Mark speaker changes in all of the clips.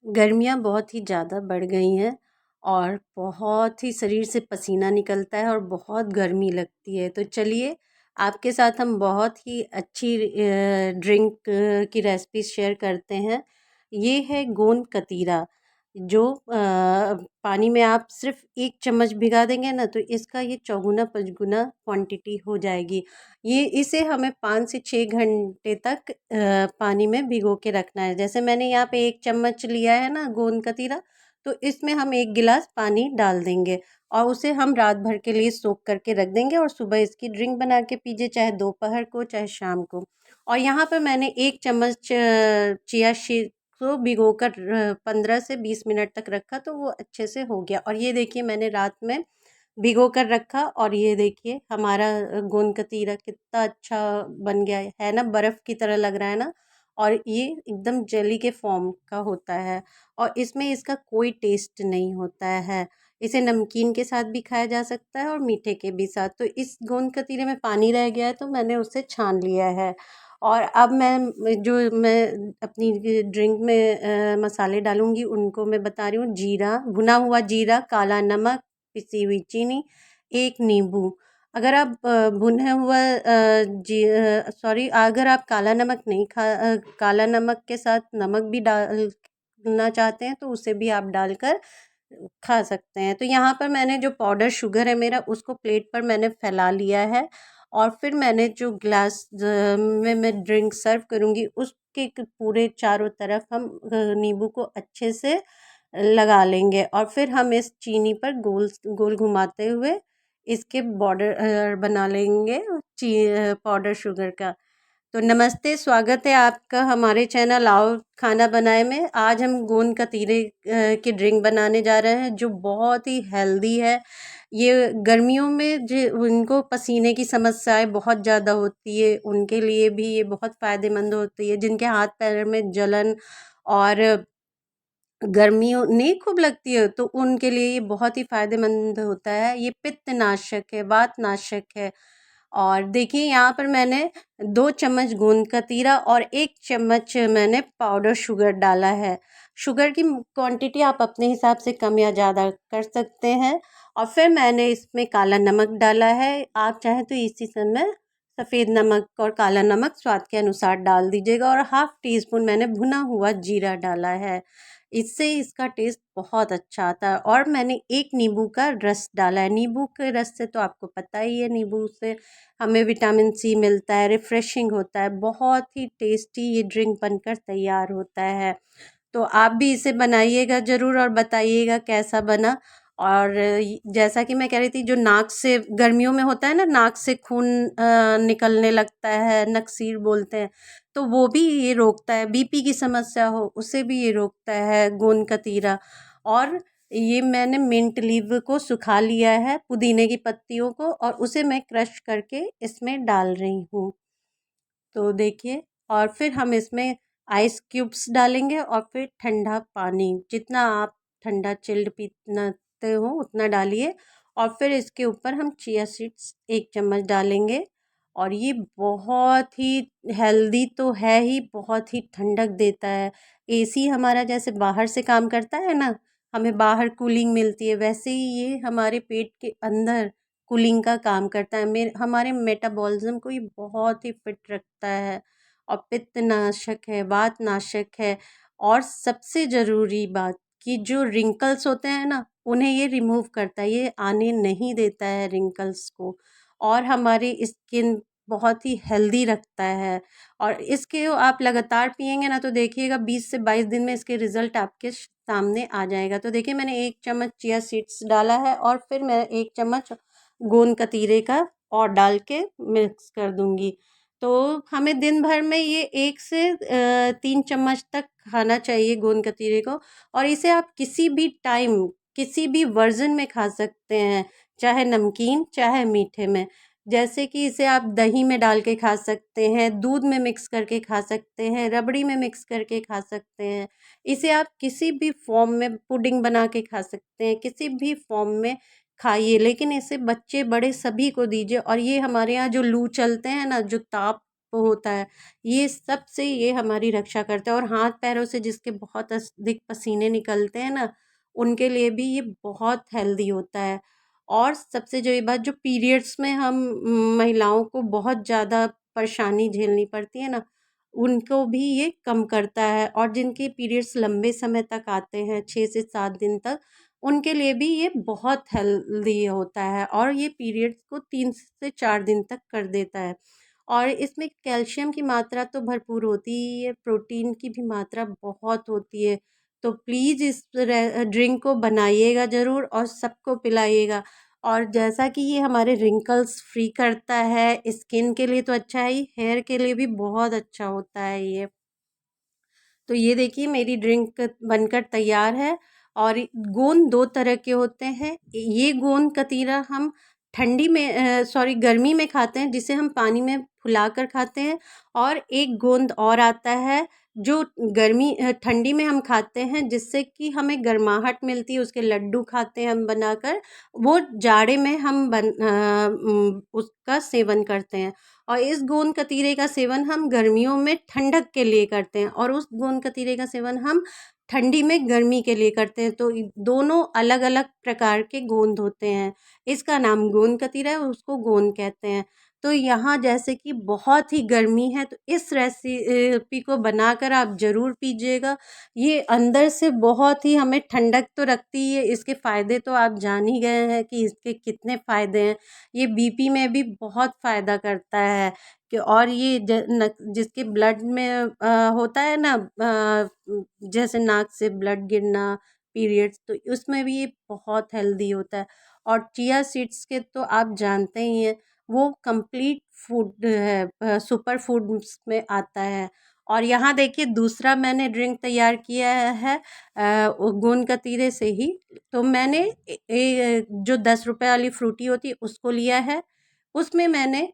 Speaker 1: गर्मियाँ बहुत ही ज़्यादा बढ़ गई हैं और बहुत ही शरीर से पसीना निकलता है और बहुत गर्मी लगती है। तो चलिए आपके साथ हम बहुत ही अच्छी ड्रिंक की रेसिपी शेयर करते हैं। ये है गोंद कतीरा जो पानी में आप सिर्फ 1 चम्मच भिगा देंगे ना तो इसका ये चौगुना पचगुना क्वांटिटी हो जाएगी। ये इसे हमें 5 से 6 घंटे तक पानी में भिगो के रखना है। जैसे मैंने यहाँ पे 1 चम्मच लिया है ना गोंद कतीरा, तो इसमें हम 1 गिलास पानी डाल देंगे और उसे हम रात भर के लिए सोख करके रख देंगे और सुबह इसकी ड्रिंक बना के पीजिए, चाहे दोपहर को चाहे शाम को। और यहाँ पर मैंने 1 चम्मच चिया सीड को भिगोकर 15 से 20 मिनट तक रखा तो वो अच्छे से हो गया। और ये देखिए मैंने रात में भिगो कर रखा और ये देखिए हमारा गोंद कतीरा कितना अच्छा बन गया है ना, बर्फ़ की तरह लग रहा है ना। और ये एकदम जेली के फॉर्म का होता है और इसमें इसका कोई टेस्ट नहीं होता है। इसे नमकीन के साथ भी खाया जा सकता है और मीठे के भी साथ। तो इस गोंद कतीरे में पानी रह गया है तो मैंने उसे छान लिया है। और अब मैं अपनी ड्रिंक में मसाले डालूँगी उनको मैं बता रही हूँ। जीरा, भुना हुआ जीरा, काला नमक, पिसी हुई चीनी, 1 नींबू। अगर आप भुना हुआ सॉरी, अगर आप काला नमक नहीं काला नमक के साथ नमक भी डालना चाहते हैं तो उसे भी आप डालकर खा सकते हैं। तो यहाँ पर मैंने जो पाउडर शुगर है मेरा उसको प्लेट पर मैंने फैला लिया है और फिर मैंने जो ग्लास में मैं ड्रिंक सर्व करूँगी उसके पूरे चारों तरफ हम नींबू को अच्छे से लगा लेंगे और फिर हम इस चीनी पर गोल गोल घुमाते हुए इसके बॉर्डर बना लेंगे ची पाउडर शुगर का। तो नमस्ते, स्वागत है आपका हमारे चैनल आओ खाना बनाए में। आज हम गोंद कतीरे की ड्रिंक बनाने जा रहे हैं जो बहुत ही हेल्दी है। ये गर्मियों में जो उनको पसीने की समस्याएं बहुत ज़्यादा होती है उनके लिए भी ये बहुत फ़ायदेमंद होती है। जिनके हाथ पैर में जलन और गर्मियों नहीं खूब लगती है तो उनके लिए ये बहुत ही फ़ायदेमंद होता है। ये पित्तनाशक है, वातनाशक है। और देखिए यहाँ पर मैंने 2 चम्मच गोंद कतीरा और 1 चम्मच मैंने पाउडर शुगर डाला है। शुगर की क्वांटिटी आप अपने हिसाब से कम या ज़्यादा कर सकते हैं। और फिर मैंने इसमें काला नमक डाला है। आप चाहें तो इसी समय सफ़ेद नमक और काला नमक स्वाद के अनुसार डाल दीजिएगा और हाफ़ टी स्पून मैंने भुना हुआ जीरा डाला है। इससे इसका टेस्ट बहुत अच्छा आता है। और मैंने 1 नींबू का रस डाला है। नींबू के रस से तो आपको पता ही है, नींबू से हमें विटामिन सी मिलता है, रिफ़्रेशिंग होता है, बहुत ही टेस्टी ये ड्रिंक बनकर तैयार होता है। तो आप भी इसे बनाइएगा ज़रूर और बताइएगा कैसा बना। और जैसा कि मैं कह रही थी, जो नाक से गर्मियों में होता है ना, नाक से खून निकलने लगता है, नकसीर बोलते हैं, तो वो भी ये रोकता है। बीपी की समस्या हो उसे भी ये रोकता है गोंद कतीरा। और ये मैंने मिंट लीव को सुखा लिया है, पुदीने की पत्तियों को, और उसे मैं क्रश करके इसमें डाल रही हूँ। तो देखिए, और फिर हम इसमें आइस क्यूब्स डालेंगे और फिर ठंडा पानी, जितना आप ठंडा चिल्ड पीते हो उतना डालिए। और फिर इसके ऊपर हम चिया सीड्स 1 चम्मच डालेंगे। और ये बहुत ही हेल्दी तो है ही, बहुत ही ठंडक देता है। एसी हमारा जैसे बाहर से काम करता है ना, हमें बाहर कूलिंग मिलती है, वैसे ही ये हमारे पेट के अंदर कूलिंग का काम करता है। हमारे मेटाबॉलिज्म को ये बहुत ही फिट रखता है और पित्तनाशक है, वातनाशक है। और सबसे ज़रूरी बात कि जो रिंकल्स होते हैं ना उन्हें ये रिमूव करता है, ये आने नहीं देता है रिंकल्स को। और हमारी स्किन बहुत ही हेल्दी रखता है। और इसके आप लगातार पिएंगे ना तो देखिएगा 20 से 22 दिन में इसके रिज़ल्ट आपके सामने आ जाएगा। तो देखिए मैंने 1 चम्मच चिया सीड्स डाला है और फिर मैं 1 चम्मच गोंद कतीरे का और डाल के मिक्स कर दूँगी। तो हमें दिन भर में ये 1 से 3 चम्मच तक खाना चाहिए गोंद कतीरे को। और इसे आप किसी भी टाइम, किसी भी वर्ज़न में खा सकते हैं, चाहे नमकीन, चाहे मीठे में। जैसे कि इसे आप दही में डाल के खा सकते हैं, दूध में मिक्स करके खा सकते हैं, रबड़ी में मिक्स करके खा सकते हैं। इसे आप किसी भी फ़ॉर्म में पुडिंग बना के खा सकते हैं, किसी भी फ़ॉर्म में खाइए, लेकिन इसे बच्चे बड़े सभी को दीजिए। और ये हमारे यहाँ जो लू चलते हैं ना, जो ताप होता है, ये सब से ये हमारी रक्षा करता है। और हाथ पैरों से जिसके बहुत अधिक पसीने निकलते हैं ना, उनके लिए भी ये बहुत हेल्दी होता है। और सबसे जो ये बात, जो पीरियड्स में हम महिलाओं को बहुत ज़्यादा परेशानी झेलनी पड़ती है ना, उनको भी ये कम करता है। और जिनके पीरियड्स लंबे समय तक आते हैं, 6 से 7 दिन तक, उनके लिए भी ये बहुत हेल्दी होता है। और ये पीरियड्स को 3 से 4 दिन तक कर देता है। और इसमें कैल्शियम की मात्रा तो भरपूर होती ही है, प्रोटीन की भी मात्रा बहुत होती है। तो प्लीज़ इस ड्रिंक को बनाइएगा ज़रूर और सबको पिलाइएगा। और जैसा कि ये हमारे रिंकल्स फ्री करता है, स्किन के लिए तो अच्छा है ही, हेयर के लिए भी बहुत अच्छा होता है ये। तो ये देखिए मेरी ड्रिंक बनकर तैयार है। और गोंद दो तरह के होते हैं। ये गोंद कतीरा हम ठंडी में सॉरी गर्मी में खाते हैं, जिसे हम पानी में फुलाकर खाते हैं। और एक गोंद और आता है जो ठंडी में हम खाते हैं, जिससे कि हमें गर्माहट मिलती है, उसके लड्डू खाते हैं हम बनाकर। वो जाड़े में हम उसका सेवन करते हैं। और इस गोंद कतीरे का सेवन हम गर्मियों में ठंडक के लिए करते हैं, और उस गोंद कतीरे का सेवन हम ठंडी में गर्मी के लिए करते हैं। तो दोनों अलग अलग प्रकार के गोंद होते हैं। इसका नाम गोंद कतीरा है, उसको गोंद कहते हैं। तो यहाँ जैसे कि बहुत ही गर्मी है, तो इस रेसिपी को बनाकर आप ज़रूर पीजिएगा। ये अंदर से बहुत ही हमें ठंडक तो रखती है। इसके फ़ायदे तो आप जान ही गए हैं कि इसके कितने फ़ायदे हैं। ये बीपी में भी बहुत फ़ायदा करता है। कि और ये जिसके ब्लड में होता है ना, जैसे नाक से ब्लड गिरना, पीरियड्स, तो उसमें भी ये बहुत हेल्दी होता है। और चिया सीड्स के तो आप जानते ही हैं, वो कंप्लीट फूड है, सुपर फूड्स में आता है। और यहाँ देखिए दूसरा मैंने ड्रिंक तैयार किया है गोंद कतीरे से ही। तो मैंने जो 10 रुपए वाली फ्रूटी होती है उसको लिया है। उसमें मैंने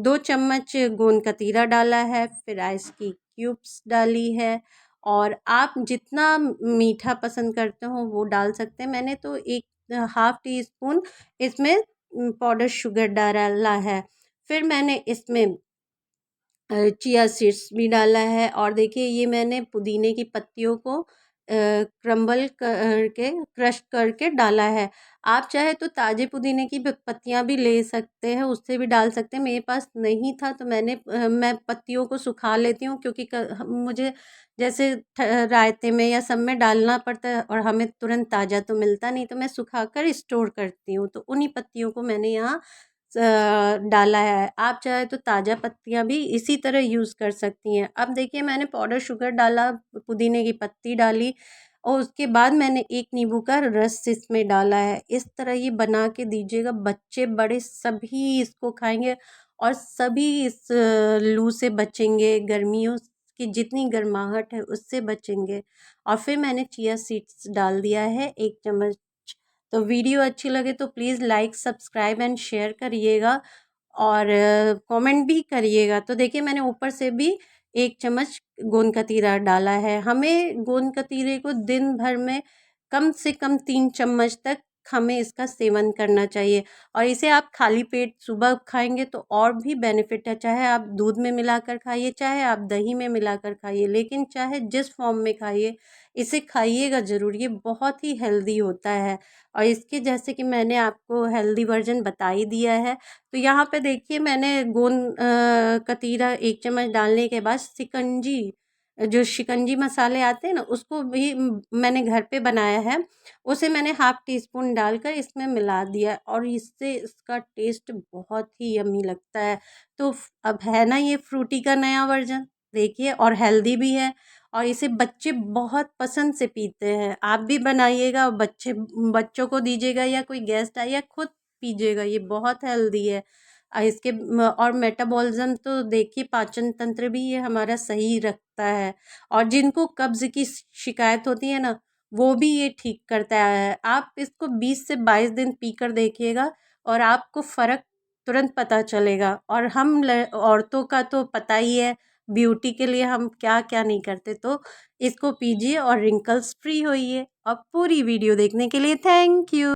Speaker 1: 2 चम्मच गोंद कतीरा डाला है, फिर आइस की क्यूब्स डाली है। और आप जितना मीठा पसंद करते हो वो डाल सकते हैं। मैंने तो एक हाफ़ टी स्पून इसमें पाउडर शुगर डाला है। फिर मैंने इसमें चिया सीड्स भी डाला है। और देखिए ये मैंने पुदीने की पत्तियों को क्रम्बल करके क्रश करके डाला है। आप चाहे तो ताज़े पुदीने की पत्तियां भी ले सकते हैं, उससे भी डाल सकते हैं। मेरे पास नहीं था तो मैं पत्तियों को सुखा लेती हूँ, क्योंकि मुझे जैसे रायते में या सब में डालना पड़ता है, और हमें तुरंत ताज़ा तो मिलता नहीं, तो मैं सुखाकर स्टोर करती हूँ। तो उन्हीं पत्तियों को मैंने यहाँ डाला है। आप चाहे तो ताज़ा पत्तियाँ भी इसी तरह यूज़ कर सकती हैं। अब देखिए मैंने पाउडर शुगर डाला, पुदीने की पत्ती डाली, और उसके बाद मैंने 1 नींबू का रस इसमें डाला है। इस तरह ये बना के दीजिएगा, बच्चे बड़े सभी इसको खाएँगे और सभी इस लू से बचेंगे, गर्मियों की जितनी गर्माहट है उससे बचेंगे। और फिर मैंने चिया सीड्स डाल दिया है 1 चम्मच। तो वीडियो अच्छी लगे तो please like, subscribe and share करिएगा, और कमेंट भी करिएगा। तो देखिए मैंने ऊपर से भी 1 चम्मच गोंद कतीरा डाला है। हमें गोंद कतीरे को दिन भर में कम से कम 3 चम्मच तक हमें इसका सेवन करना चाहिए। और इसे आप खाली पेट सुबह खाएँगे तो और भी बेनिफिट है। चाहे आप दूध में मिलाकर खाइए, चाहे आप दही में मिलाकर खाइए, लेकिन चाहे जिस फॉर्म में खाइए, इसे खाइएगा ज़रूर। ये बहुत ही हेल्दी होता है। और इसके जैसे कि मैंने आपको हेल्दी वर्जन बता ही दिया है। तो यहाँ पे देखिए मैंने गोंद कतीरा 1 चम्मच डालने के बाद जो शिकंजी मसाले आते हैं ना, उसको भी मैंने घर पे बनाया है। उसे मैंने हाफ़ टी स्पून डालकर इसमें मिला दिया, और इससे इसका टेस्ट बहुत ही यम्मी लगता है। तो अब है ना ये फ्रूटी का नया वर्जन, देखिए, और हेल्दी भी है। और इसे बच्चे बहुत पसंद से पीते हैं। आप भी बनाइएगा और बच्चों को दीजिएगा, या कोई गेस्ट आए या खुद पीजिएगा, ये बहुत हेल्दी है। और मेटाबॉलिज्म तो देखिए, पाचन तंत्र भी ये हमारा सही रखता है। और जिनको कब्ज़ की शिकायत होती है ना, वो भी ये ठीक करता है। आप इसको 20 से 22 दिन पीकर देखिएगा, और आपको फ़र्क तुरंत पता चलेगा। और हम औरतों का तो पता ही है, ब्यूटी के लिए हम क्या क्या नहीं करते। तो इसको पीजिए और रिंकल्स फ्री होइए। और पूरी वीडियो देखने के लिए थैंक यू।